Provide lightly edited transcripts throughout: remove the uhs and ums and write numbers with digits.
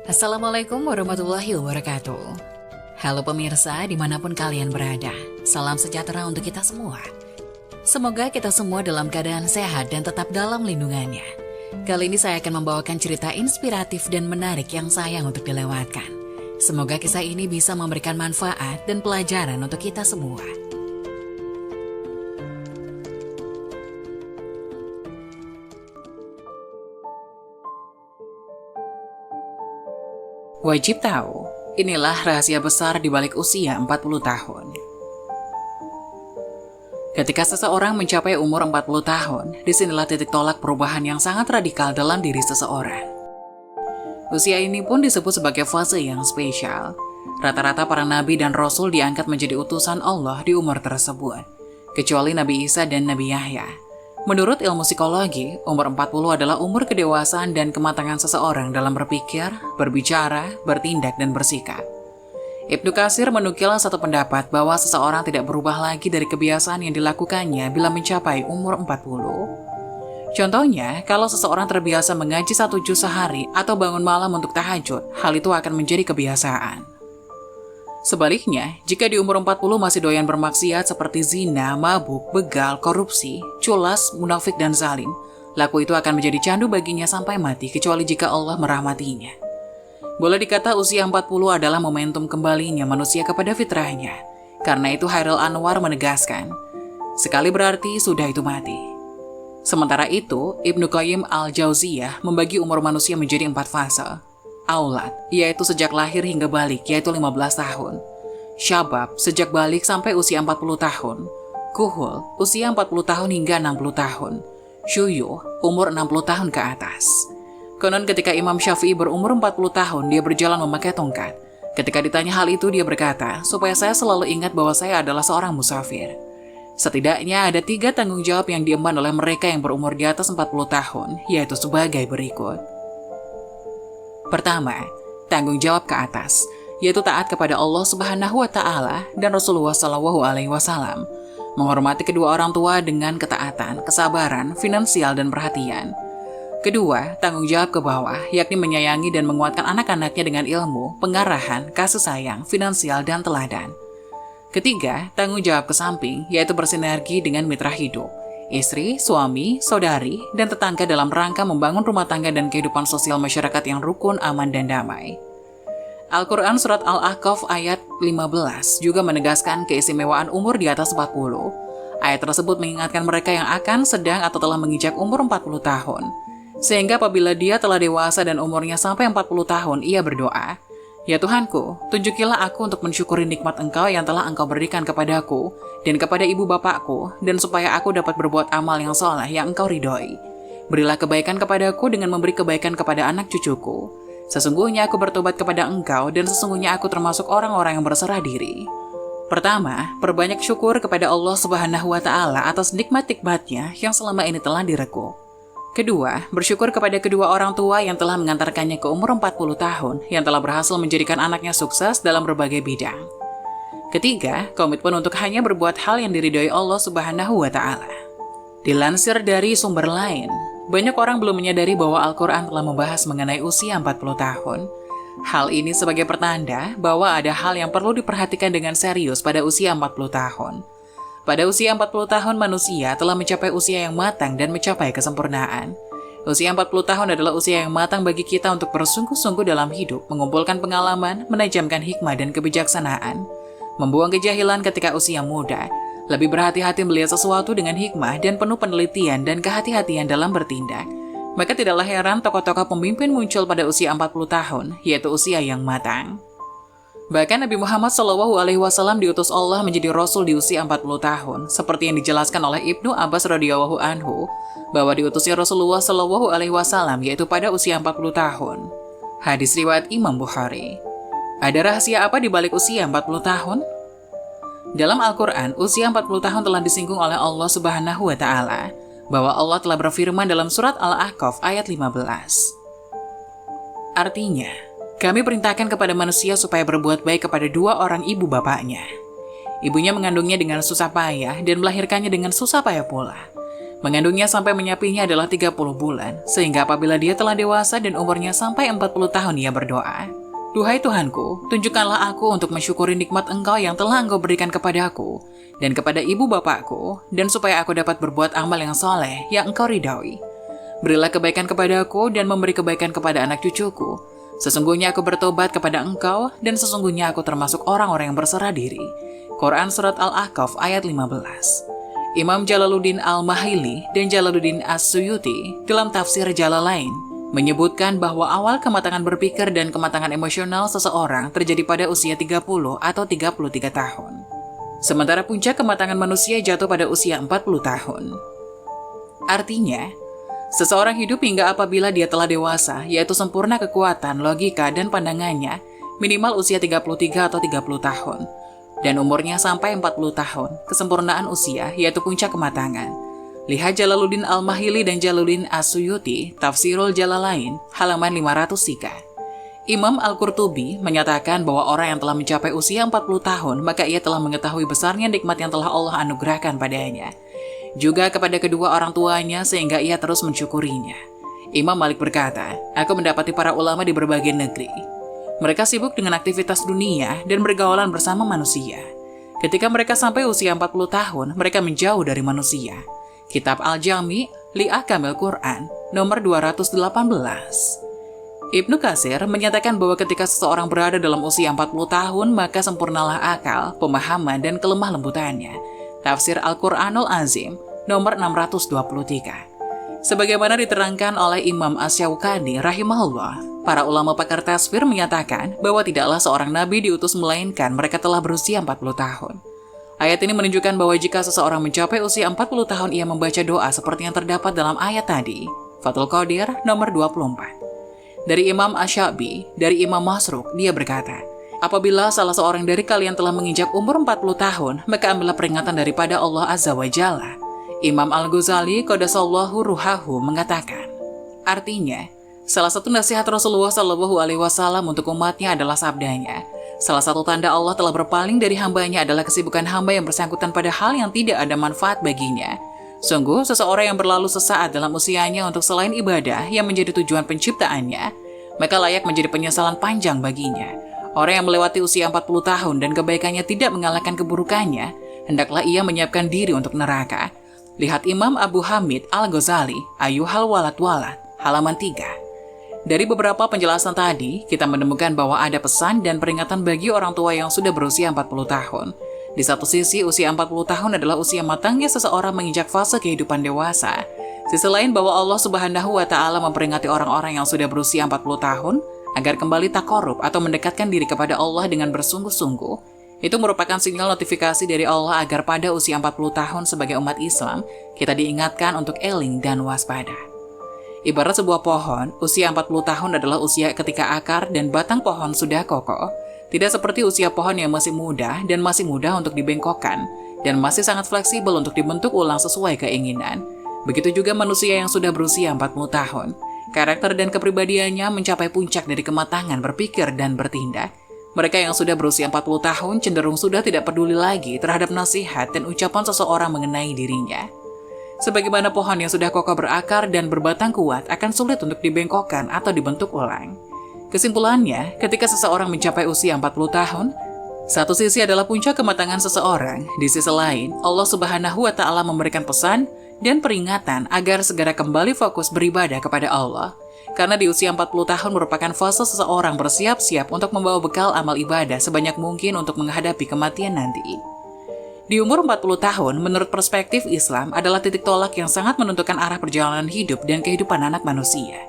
Assalamualaikum warahmatullahi wabarakatuh. Halo pemirsa dimanapun kalian berada, salam sejahtera untuk kita semua. Semoga kita semua dalam keadaan sehat dan tetap dalam lindungannya. Kali ini saya akan membawakan cerita inspiratif dan menarik yang sayang untuk dilewatkan. Semoga kisah ini bisa memberikan manfaat dan pelajaran untuk kita semua. Wajib tahu, inilah rahasia besar di balik usia 40 tahun. Ketika seseorang mencapai umur 40 tahun, disinilah titik tolak perubahan yang sangat radikal dalam diri seseorang. Usia ini pun disebut sebagai fase yang spesial. Rata-rata para nabi dan rasul diangkat menjadi utusan Allah di umur tersebut, kecuali Nabi Isa dan Nabi Yahya. Menurut ilmu psikologi, umur 40 adalah umur kedewasaan dan kematangan seseorang dalam berpikir, berbicara, bertindak, dan bersikap. Ibnu Katsir menukil satu pendapat bahwa seseorang tidak berubah lagi dari kebiasaan yang dilakukannya bila mencapai umur 40. Contohnya, kalau seseorang terbiasa mengaji 1 juz sehari atau bangun malam untuk tahajud, hal itu akan menjadi kebiasaan. Sebaliknya, jika di umur 40 masih doyan bermaksiat seperti zina, mabuk, begal, korupsi, culas, munafik, dan zalim, laku itu akan menjadi candu baginya sampai mati kecuali jika Allah merahmatinya. Boleh dikata usia 40 adalah momentum kembalinya manusia kepada fitrahnya. Karena itu Hairil Anwar menegaskan, sekali berarti sudah itu mati. Sementara itu, Ibnu Qayyim al-Jauziyah membagi umur manusia menjadi 4 fase. Aulad, yaitu sejak lahir hingga balik, yaitu 15 tahun. Syabab, sejak balik sampai usia 40 tahun. Kuhul, usia 40 tahun hingga 60 tahun. Syuyuh, umur 60 tahun ke atas. Konon ketika Imam Syafi'i berumur 40 tahun, dia berjalan memakai tongkat. Ketika ditanya hal itu, dia berkata, supaya saya selalu ingat bahwa saya adalah seorang musafir. Setidaknya ada 3 tanggung jawab yang diemban oleh mereka yang berumur di atas 40 tahun, yaitu sebagai berikut. Pertama, tanggung jawab ke atas, yaitu taat kepada Allah Subhanahu wa Ta'ala dan Rasulullah Shallallahu Alaihi Wasallam, menghormati kedua orang tua dengan ketaatan, kesabaran, finansial, dan perhatian. Kedua, tanggung jawab ke bawah, yakni menyayangi dan menguatkan anak-anaknya dengan ilmu, pengarahan, kasih sayang, finansial, dan teladan. Ketiga, tanggung jawab ke samping, yaitu bersinergi dengan mitra hidup, istri, suami, saudari, dan tetangga dalam rangka membangun rumah tangga dan kehidupan sosial masyarakat yang rukun, aman, dan damai. Al-Quran Surat Al-Ahqaf ayat 15 juga menegaskan keistimewaan umur di atas 40. Ayat tersebut mengingatkan mereka yang akan, sedang, atau telah menginjak umur 40 tahun. Sehingga apabila dia telah dewasa dan umurnya sampai 40 tahun, ia berdoa, "Ya Tuhanku, tunjukilah aku untuk mensyukuri nikmat Engkau yang telah Engkau berikan kepadaku dan kepada ibu bapakku, dan supaya aku dapat berbuat amal yang saleh yang Engkau ridhoi. Berilah kebaikan kepadaku dengan memberi kebaikan kepada anak cucuku. Sesungguhnya aku bertobat kepada Engkau dan sesungguhnya aku termasuk orang-orang yang berserah diri." Pertama, perbanyak syukur kepada Allah Subhanahu wa Ta'ala atas nikmat-nikmatnya yang selama ini telah direkuk. Kedua, bersyukur kepada kedua orang tua yang telah mengantarkannya ke umur 40 tahun, yang telah berhasil menjadikan anaknya sukses dalam berbagai bidang. Ketiga, komitmen untuk hanya berbuat hal yang diridhoi Allah Subhanahu wa Ta'ala. Dilansir dari sumber lain, banyak orang belum menyadari bahwa Al-Quran telah membahas mengenai usia 40 tahun. Hal ini sebagai pertanda bahwa ada hal yang perlu diperhatikan dengan serius pada usia 40 tahun. Pada usia 40 tahun, manusia telah mencapai usia yang matang dan mencapai kesempurnaan. Usia 40 tahun adalah usia yang matang bagi kita untuk bersungguh-sungguh dalam hidup, mengumpulkan pengalaman, menajamkan hikmah dan kebijaksanaan, membuang kejahilan ketika usia muda, lebih berhati-hati melihat sesuatu dengan hikmah dan penuh penelitian dan kehati-hatian dalam bertindak. Maka tidaklah heran tokoh-tokoh pemimpin muncul pada usia 40 tahun, yaitu usia yang matang. Bahkan Nabi Muhammad SAW diutus Allah menjadi Rasul di usia 40 tahun, seperti yang dijelaskan oleh Ibnu Abbas radhiyallahu anhu, bahwa diutusnya Rasulullah SAW yaitu pada usia 40 tahun. Hadis riwayat Imam Bukhari. Ada rahasia apa di balik usia 40 tahun? Dalam Al-Quran, usia 40 tahun telah disinggung oleh Allah Subhanahu wa Ta'ala, bahwa Allah telah berfirman dalam surat Al-Ahqaf ayat 15. Artinya, kami perintahkan kepada manusia supaya berbuat baik kepada 2 orang ibu bapaknya. Ibunya mengandungnya dengan susah payah dan melahirkannya dengan susah payah pula. Mengandungnya sampai menyapinya adalah 30 bulan, sehingga apabila dia telah dewasa dan umurnya sampai 40 tahun ia berdoa, "Duhai Tuhanku, tunjukkanlah aku untuk mensyukuri nikmat Engkau yang telah Engkau berikan kepadaku, dan kepada ibu bapakku, dan supaya aku dapat berbuat amal yang soleh yang Engkau ridhoi. Berilah kebaikan kepadaku dan memberi kebaikan kepada anak cucuku. Sesungguhnya aku bertobat kepada Engkau, dan sesungguhnya aku termasuk orang-orang yang berserah diri." Quran Surat Al-Ahqaf ayat 15. Imam Jalaluddin Al-Mahili dan Jalaluddin As-Suyuti dalam tafsir Jalalain menyebutkan bahwa awal kematangan berpikir dan kematangan emosional seseorang terjadi pada usia 30 atau 33 tahun. Sementara puncak kematangan manusia jatuh pada usia 40 tahun. Artinya, seseorang hidup hingga apabila dia telah dewasa, yaitu sempurna kekuatan, logika, dan pandangannya, minimal usia 33 atau 30 tahun. Dan umurnya sampai 40 tahun, kesempurnaan usia, yaitu puncak kematangan. Lihat Jalaluddin Al-Mahili dan Jalaluddin As-Suyuti, Tafsirul Jalalain, halaman 503. Imam Al-Qurtubi menyatakan bahwa orang yang telah mencapai usia 40 tahun, maka ia telah mengetahui besarnya nikmat yang telah Allah anugerahkan padanya. Juga kepada kedua orang tuanya, sehingga ia terus mensyukurinya. Imam Malik berkata, "Aku mendapati para ulama di berbagai negeri. Mereka sibuk dengan aktivitas dunia dan bergaulan bersama manusia. Ketika mereka sampai usia 40 tahun, mereka menjauh dari manusia." Kitab Al-Jami, li Ahkamil Quran, nomor 218. Ibnu Katsir menyatakan bahwa ketika seseorang berada dalam usia 40 tahun, maka sempurnalah akal, pemahaman, dan kelemah lembutannya. Tafsir Al-Quranul Azim, nomor 623. Sebagaimana diterangkan oleh Imam Asy-Syaukani rahimahullah, para ulama pakar tasfir menyatakan bahwa tidaklah seorang nabi diutus melainkan mereka telah berusia 40 tahun. Ayat ini menunjukkan bahwa jika seseorang mencapai usia 40 tahun ia membaca doa seperti yang terdapat dalam ayat tadi. Fathul Qadir nomor 24. Dari Imam Asy-Sya'bi, dari Imam Masruq, dia berkata, "Apabila salah seorang dari kalian telah menginjak umur 40 tahun, maka ambillah peringatan daripada Allah Azza wa Jalla." Imam Al-Ghazali Qadasallahu ruhahu mengatakan, artinya, salah satu nasihat Rasulullah SAW untuk umatnya adalah sabdanya, "Salah satu tanda Allah telah berpaling dari hambanya adalah kesibukan hamba yang bersangkutan pada hal yang tidak ada manfaat baginya. Sungguh, seseorang yang berlalu sesaat dalam usianya untuk selain ibadah yang menjadi tujuan penciptaannya, maka layak menjadi penyesalan panjang baginya. Orang yang melewati usia 40 tahun dan kebaikannya tidak mengalahkan keburukannya, hendaklah ia menyiapkan diri untuk neraka." Lihat Imam Abu Hamid Al-Ghazali, Ayyuhal Walad Walad, halaman 3. Dari beberapa penjelasan tadi, kita menemukan bahwa ada pesan dan peringatan bagi orang tua yang sudah berusia 40 tahun. Di satu sisi, usia 40 tahun adalah usia matangnya seseorang menginjak fase kehidupan dewasa. Sisi lain bahwa Allah Subhanahu wa Ta'ala memperingati orang-orang yang sudah berusia 40 tahun agar kembali takorup atau mendekatkan diri kepada Allah dengan bersungguh-sungguh. Itu merupakan sinyal notifikasi dari Allah agar pada usia 40 tahun sebagai umat Islam, kita diingatkan untuk eling dan waspada. Ibarat sebuah pohon, usia 40 tahun adalah usia ketika akar dan batang pohon sudah kokoh. Tidak seperti usia pohon yang masih muda dan masih mudah untuk dibengkokkan, dan masih sangat fleksibel untuk dibentuk ulang sesuai keinginan. Begitu juga manusia yang sudah berusia 40 tahun. Karakter dan kepribadiannya mencapai puncak dari kematangan berpikir dan bertindak. Mereka yang sudah berusia 40 tahun cenderung sudah tidak peduli lagi terhadap nasihat dan ucapan seseorang mengenai dirinya. Sebagaimana pohon yang sudah kokoh berakar dan berbatang kuat akan sulit untuk dibengkokkan atau dibentuk ulang. Kesimpulannya, ketika seseorang mencapai usia 40 tahun, satu sisi adalah puncak kematangan seseorang, di sisi lain, Allah Subhanahu wa Ta'ala memberikan pesan dan peringatan agar segera kembali fokus beribadah kepada Allah. Karena di usia 40 tahun merupakan fase seseorang bersiap-siap untuk membawa bekal amal ibadah sebanyak mungkin untuk menghadapi kematian nanti. Di umur 40 tahun, menurut perspektif Islam, adalah titik tolak yang sangat menentukan arah perjalanan hidup dan kehidupan anak manusia.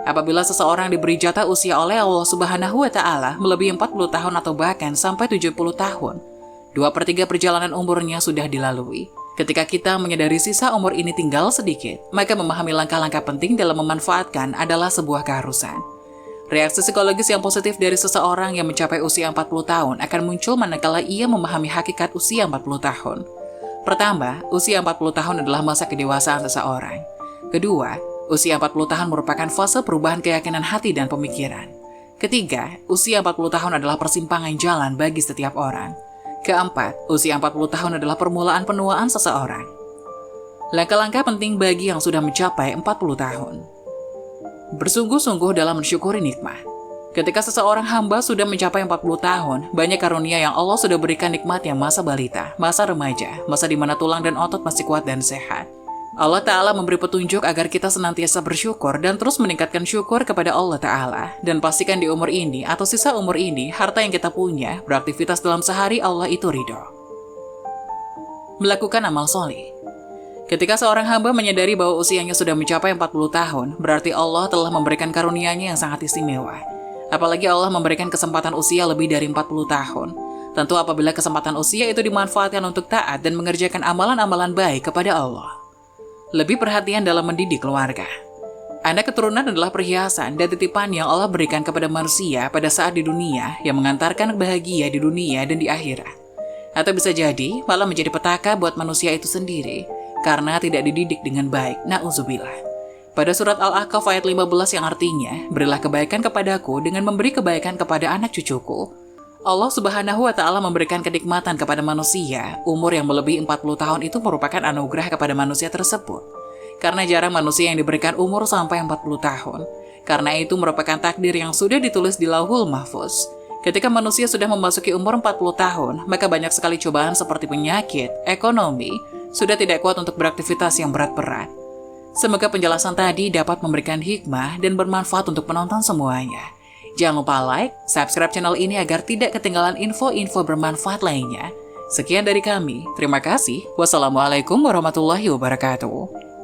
Apabila seseorang diberi jatah usia oleh Allah Subhanahu wa Ta'ala melebihi 40 tahun atau bahkan sampai 70 tahun, 2/3 perjalanan umurnya sudah dilalui. Ketika kita menyadari sisa umur ini tinggal sedikit, maka memahami langkah-langkah penting dalam memanfaatkan adalah sebuah keharusan. Reaksi psikologis yang positif dari seseorang yang mencapai usia 40 tahun akan muncul manakala ia memahami hakikat usia 40 tahun. Pertama, usia 40 tahun adalah masa kedewasaan seseorang. Kedua, usia 40 tahun merupakan fase perubahan keyakinan hati dan pemikiran. Ketiga, usia 40 tahun adalah persimpangan jalan bagi setiap orang. Keempat, usia 40 tahun adalah permulaan penuaan seseorang. Langkah-langkah penting bagi yang sudah mencapai 40 tahun. Bersungguh-sungguh dalam mensyukuri nikmat. Ketika seseorang hamba sudah mencapai 40 tahun, banyak karunia yang Allah sudah berikan nikmatnya masa balita, masa remaja, masa di mana tulang dan otot masih kuat dan sehat. Allah Ta'ala memberi petunjuk agar kita senantiasa bersyukur dan terus meningkatkan syukur kepada Allah Ta'ala. Dan pastikan di umur ini atau sisa umur ini, harta yang kita punya, beraktivitas dalam sehari Allah itu ridho. Melakukan amal soleh. Ketika seorang hamba menyadari bahwa usianya sudah mencapai 40 tahun, berarti Allah telah memberikan karunia-Nya yang sangat istimewa. Apalagi Allah memberikan kesempatan usia lebih dari 40 tahun. Tentu apabila kesempatan usia itu dimanfaatkan untuk taat dan mengerjakan amalan-amalan baik kepada Allah. Lebih perhatian dalam mendidik keluarga. Anak keturunan adalah perhiasan dan titipan yang Allah berikan kepada manusia pada saat di dunia yang mengantarkan bahagia di dunia dan di akhirat. Atau bisa jadi malah menjadi petaka buat manusia itu sendiri karena tidak dididik dengan baik. Na'udzubillah. Pada surat Al-Ahqaf ayat 15 yang artinya, berilah kebaikan kepadaku dengan memberi kebaikan kepada anak cucuku. Allah Subhanahu wa Ta'ala memberikan kenikmatan kepada manusia. Umur yang melebihi 40 tahun itu merupakan anugerah kepada manusia tersebut. Karena jarang manusia yang diberikan umur sampai 40 tahun. Karena itu merupakan takdir yang sudah ditulis di Lauhul Mahfuz. Ketika manusia sudah memasuki umur 40 tahun, maka banyak sekali cobaan seperti penyakit, ekonomi, sudah tidak kuat untuk beraktivitas yang berat-berat. Semoga penjelasan tadi dapat memberikan hikmah dan bermanfaat untuk penonton semuanya. Jangan lupa like, subscribe channel ini agar tidak ketinggalan info-info bermanfaat lainnya. Sekian dari kami, terima kasih. Wassalamualaikum warahmatullahi wabarakatuh.